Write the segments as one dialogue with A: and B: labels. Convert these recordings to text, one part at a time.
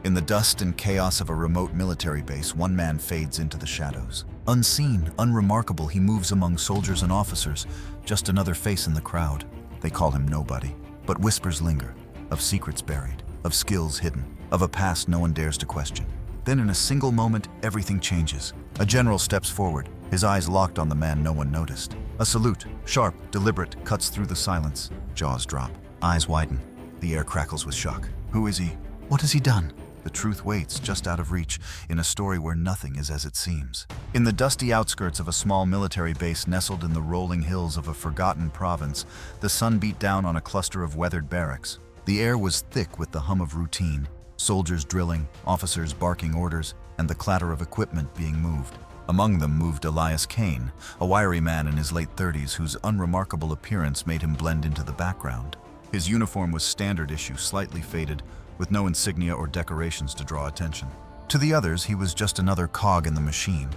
A: In the dust and chaos of a remote military base, one man fades into the shadows. Unseen, unremarkable, he moves among soldiers and officers, just another face in the crowd. They call him nobody. But whispers linger, of secrets buried, of skills hidden, of a past no one dares to question. Then in a single moment, everything changes. A general steps forward, his eyes locked on the man no one noticed. A salute, sharp, deliberate, cuts through the silence. Jaws drop, eyes widen. The air crackles with shock. Who is he? What has he done? The truth waits, just out of reach, in a story where nothing is as it seems. In the dusty outskirts of a small military base nestled in the rolling hills of a forgotten province, the sun beat down on a cluster of weathered barracks. The air was thick with the hum of routine, soldiers drilling, officers barking orders, and the clatter of equipment being moved. Among them moved Elias Kane, a wiry man in his late 30s whose unremarkable appearance made him blend into the background. His uniform was standard issue, slightly faded, with no insignia or decorations to draw attention. To the others, he was just another cog in the machine.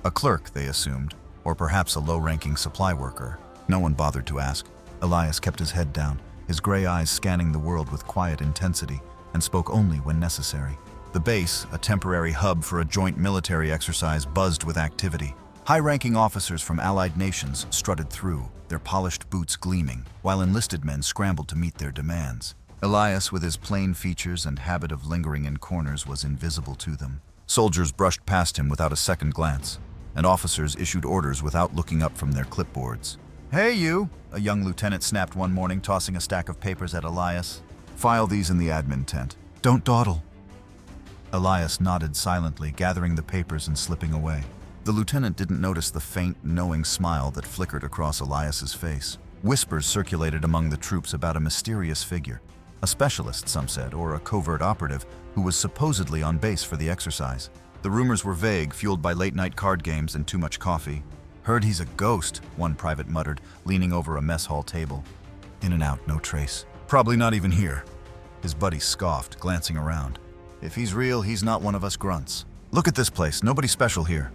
A: A clerk, they assumed, or perhaps a low-ranking supply worker. No one bothered to ask. Elias kept his head down, his gray eyes scanning the world with quiet intensity, and spoke only when necessary. The base, a temporary hub for a joint military exercise, buzzed with activity. High-ranking officers from allied nations strutted through, their polished boots gleaming, while enlisted men scrambled to meet their demands. Elias, with his plain features and habit of lingering in corners, was invisible to them. Soldiers brushed past him without a second glance, and officers issued orders without looking up from their clipboards. "Hey you," a young lieutenant snapped one morning, tossing a stack of papers at Elias. "File these in the admin tent. Don't dawdle." Elias nodded silently, gathering the papers and slipping away. The lieutenant didn't notice the faint, knowing smile that flickered across Elias's face. Whispers circulated among the troops about a mysterious figure. A specialist, some said, or a covert operative who was supposedly on base for the exercise. The rumors were vague, fueled by late-night card games and too much coffee. "Heard he's a ghost," one private muttered, leaning over a mess hall table. "In and out, no trace. Probably not even here." His buddy scoffed, glancing around. "If he's real, he's not one of us grunts. Look at this place, nobody special here."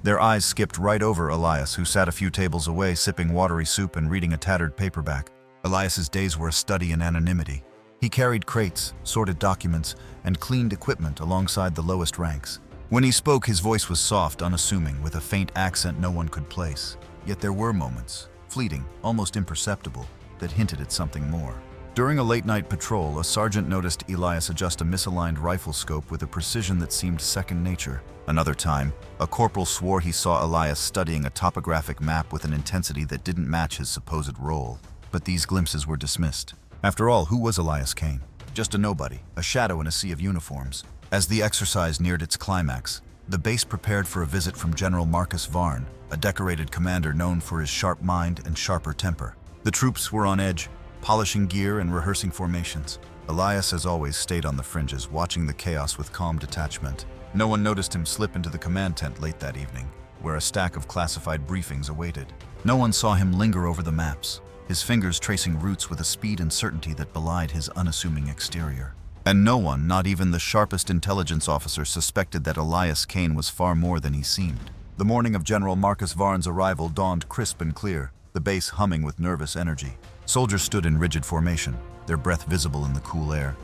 A: Their eyes skipped right over Elias, who sat a few tables away, sipping watery soup and reading a tattered paperback. Elias's days were a study in anonymity. He carried crates, sorted documents, and cleaned equipment alongside the lowest ranks. When he spoke, his voice was soft, unassuming, with a faint accent no one could place. Yet there were moments, fleeting, almost imperceptible, that hinted at something more. During a late-night patrol, a sergeant noticed Elias adjust a misaligned rifle scope with a precision that seemed second nature. Another time, a corporal swore he saw Elias studying a topographic map with an intensity that didn't match his supposed role. But these glimpses were dismissed. After all, who was Elias Kane? Just a nobody, a shadow in a sea of uniforms. As the exercise neared its climax, the base prepared for a visit from General Marcus Varn, a decorated commander known for his sharp mind and sharper temper. The troops were on edge, polishing gear and rehearsing formations. Elias, as always, stayed on the fringes, watching the chaos with calm detachment. No one noticed him slip into the command tent late that evening, where a stack of classified briefings awaited. No one saw him linger over the maps, his fingers tracing routes with a speed and certainty that belied his unassuming exterior. And no one, not even the sharpest intelligence officer, suspected that Elias Kane was far more than he seemed. The morning of General Marcus Varn's arrival dawned crisp and clear, the base humming with nervous energy. Soldiers stood in rigid formation, their breath visible in the cool air,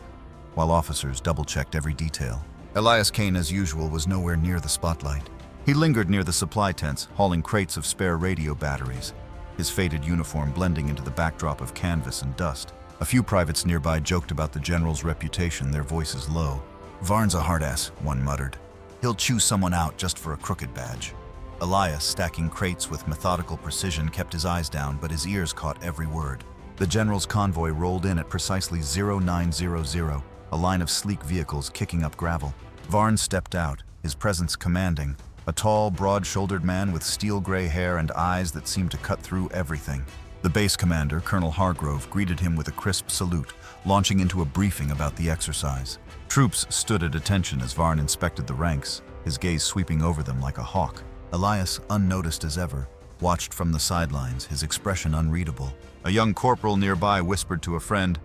A: while officers double-checked every detail. Elias Kane, as usual, was nowhere near the spotlight. He lingered near the supply tents, hauling crates of spare radio batteries, his faded uniform blending into the backdrop of canvas and dust. A few privates nearby joked about the general's reputation, their voices low. "Varn's a hard-ass," one muttered. "He'll chew someone out just for a crooked badge." Elias, stacking crates with methodical precision, kept his eyes down, but his ears caught every word. The general's convoy rolled in at precisely 0900, a line of sleek vehicles kicking up gravel. Varn stepped out, his presence commanding, a tall, broad-shouldered man with steel-gray hair and eyes that seemed to cut through everything. The base commander, Colonel Hargrove, greeted him with a crisp salute, launching into a briefing about the exercise. Troops stood at attention as Varn inspected the ranks, his gaze sweeping over them like a hawk. Elias, unnoticed as ever, watched from the sidelines, his expression unreadable. A young corporal nearby whispered to a friend,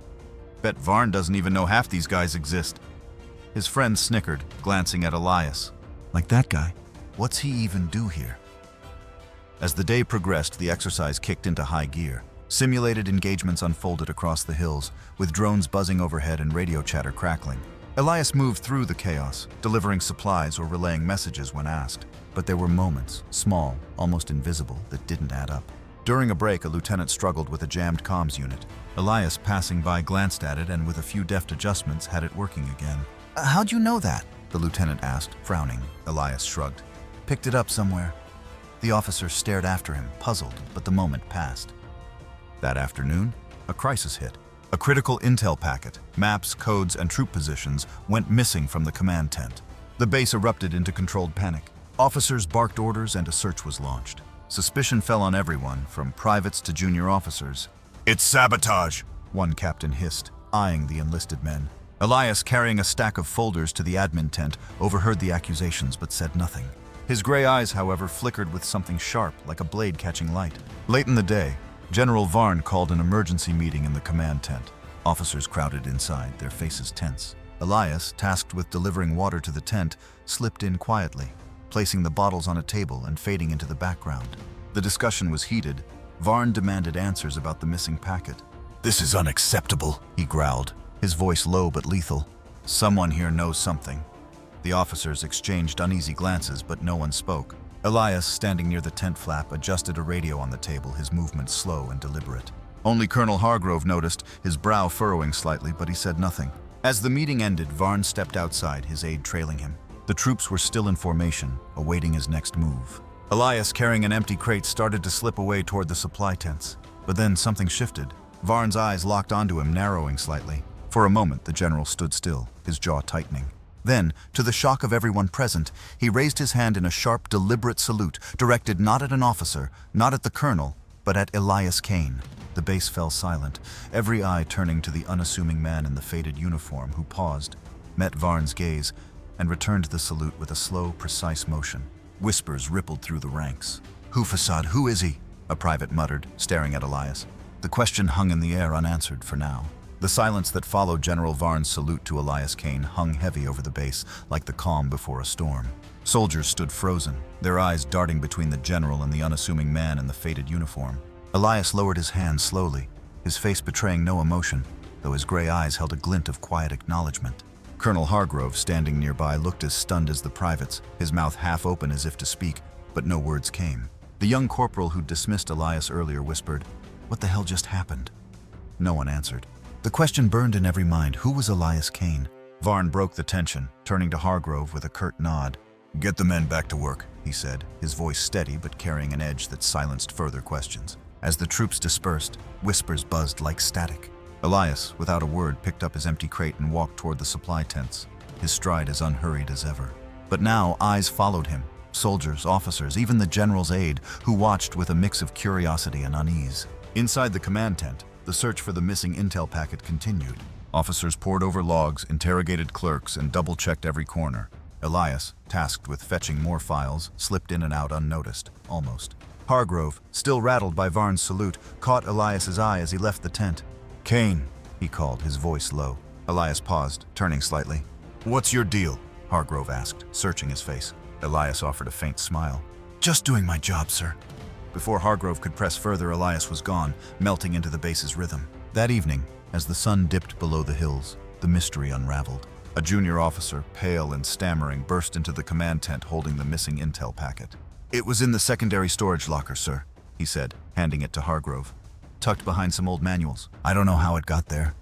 A: "Bet Varn doesn't even know half these guys exist." His friend snickered, glancing at Elias. "Like that guy? What's he even do here?" As the day progressed, the exercise kicked into high gear. Simulated engagements unfolded across the hills, with drones buzzing overhead and radio chatter crackling. Elias moved through the chaos, delivering supplies or relaying messages when asked. But there were moments, small, almost invisible, that didn't add up. During a break, a lieutenant struggled with a jammed comms unit. Elias, passing by, glanced at it and with a few deft adjustments had it working again. How'd you know that? The lieutenant asked, frowning. Elias shrugged. Picked it up somewhere. The officer stared after him, puzzled, but the moment passed. That afternoon, a crisis hit. A critical intel packet, maps, codes, and troop positions went missing from the command tent. The base erupted into controlled panic. Officers barked orders and a search was launched. Suspicion fell on everyone, from privates to junior officers. "It's sabotage," one captain hissed, eyeing the enlisted men. Elias, carrying a stack of folders to the admin tent, overheard the accusations but said nothing. His gray eyes, however, flickered with something sharp, like a blade catching light. Late in the day, General Varn called an emergency meeting in the command tent. Officers crowded inside, their faces tense. Elias, tasked with delivering water to the tent, slipped in quietly, placing the bottles on a table and fading into the background. The discussion was heated. Varn demanded answers about the missing packet. "This is unacceptable," he growled, his voice low but lethal. "Someone here knows something." The officers exchanged uneasy glances, but no one spoke. Elias, standing near the tent flap, adjusted a radio on the table, his movements slow and deliberate. Only Colonel Hargrove noticed, his brow furrowing slightly, but he said nothing. As the meeting ended, Varn stepped outside, his aide trailing him. The troops were still in formation, awaiting his next move. Elias, carrying an empty crate, started to slip away toward the supply tents. But then something shifted. Varn's eyes locked onto him, narrowing slightly. For a moment, the general stood still, his jaw tightening. Then, to the shock of everyone present, he raised his hand in a sharp, deliberate salute, directed not at an officer, not at the colonel, but at Elias Kane. The base fell silent, every eye turning to the unassuming man in the faded uniform who paused, met Varn's gaze, and returned the salute with a slow, precise motion. Whispers rippled through the ranks. "Hufasad, who is he?" a private muttered, staring at Elias. The question hung in the air unanswered for now. The silence that followed General Varn's salute to Elias Kane hung heavy over the base, like the calm before a storm. Soldiers stood frozen, their eyes darting between the general and the unassuming man in the faded uniform. Elias lowered his hand slowly, his face betraying no emotion, though his gray eyes held a glint of quiet acknowledgement. Colonel Hargrove, standing nearby, looked as stunned as the privates, his mouth half open as if to speak, but no words came. The young corporal who dismissed Elias earlier whispered, "What the hell just happened?" No one answered. The question burned in every mind. Who was Elias Kane? Varn broke the tension, turning to Hargrove with a curt nod. "Get the men back to work," he said, his voice steady but carrying an edge that silenced further questions. As the troops dispersed, whispers buzzed like static. Elias, without a word, picked up his empty crate and walked toward the supply tents, his stride as unhurried as ever. But now eyes followed him, soldiers, officers, even the general's aide, who watched with a mix of curiosity and unease. Inside the command tent, the search for the missing intel packet continued. Officers pored over logs, interrogated clerks, and double-checked every corner. Elias, tasked with fetching more files, slipped in and out unnoticed, almost. Hargrove, still rattled by Varn's salute, caught Elias's eye as he left the tent. "Kane," he called, his voice low. Elias paused, turning slightly. "What's your deal?" Hargrove asked, searching his face. Elias offered a faint smile. "Just doing my job, sir." Before Hargrove could press further, Elias was gone, melting into the base's rhythm. That evening, as the sun dipped below the hills, the mystery unraveled. A junior officer, pale and stammering, burst into the command tent holding the missing intel packet. "It was in the secondary storage locker, sir," he said, handing it to Hargrove. "Tucked behind some old manuals. I don't know how it got there."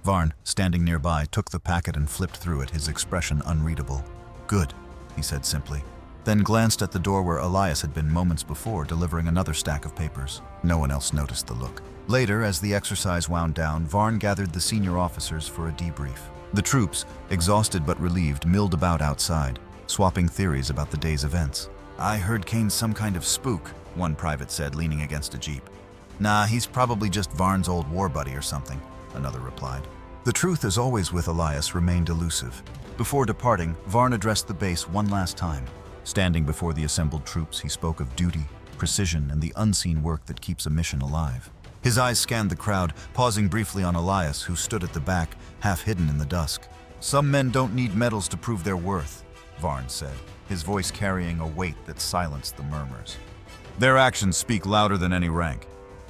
A: Varn, standing nearby, took the packet and flipped through it, his expression unreadable. "Good," he said simply, then glanced at the door where Elias had been moments before, delivering another stack of papers. No one else noticed the look. Later, as the exercise wound down, Varn gathered the senior officers for a debrief. The troops, exhausted but relieved, milled about outside, swapping theories about the day's events. "I heard Kane's some kind of spook," one private said, leaning against a jeep. "Nah, he's probably just Varn's old war buddy or something," another replied. The truth, as always with Elias, remained elusive. Before departing, Varn addressed the base one last time. Standing before the assembled troops, he spoke of duty, precision, and the unseen work that keeps a mission alive. His eyes scanned the crowd, pausing briefly on Elias, who stood at the back, half hidden in the dusk. "Some men don't need medals to prove their worth," Varn said, his voice carrying a weight that silenced the murmurs. "Their actions speak louder than any rank."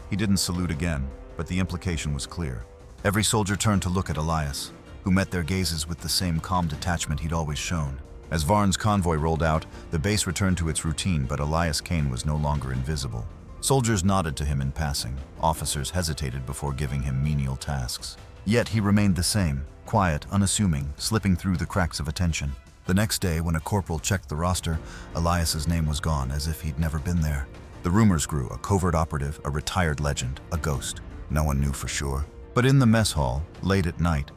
A: He didn't salute again, but the implication was clear. Every soldier turned to look at Elias. who met their gazes with the same calm detachment he'd always shown. As Varn's convoy rolled out, the base returned to its routine, but Elias Kane was no longer invisible. Soldiers nodded to him in passing. Officers hesitated before giving him menial tasks. Yet he remained the same, quiet, unassuming, slipping through the cracks of attention. The next day, when a corporal checked the roster, Elias's name was gone, as if he'd never been there. The rumors grew: a covert operative, a retired legend, a ghost. No one knew for sure. But in the mess hall, late at night,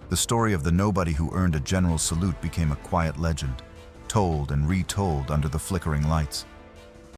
A: the story of the nobody who earned a general's salute became a quiet legend, told and retold under the flickering lights.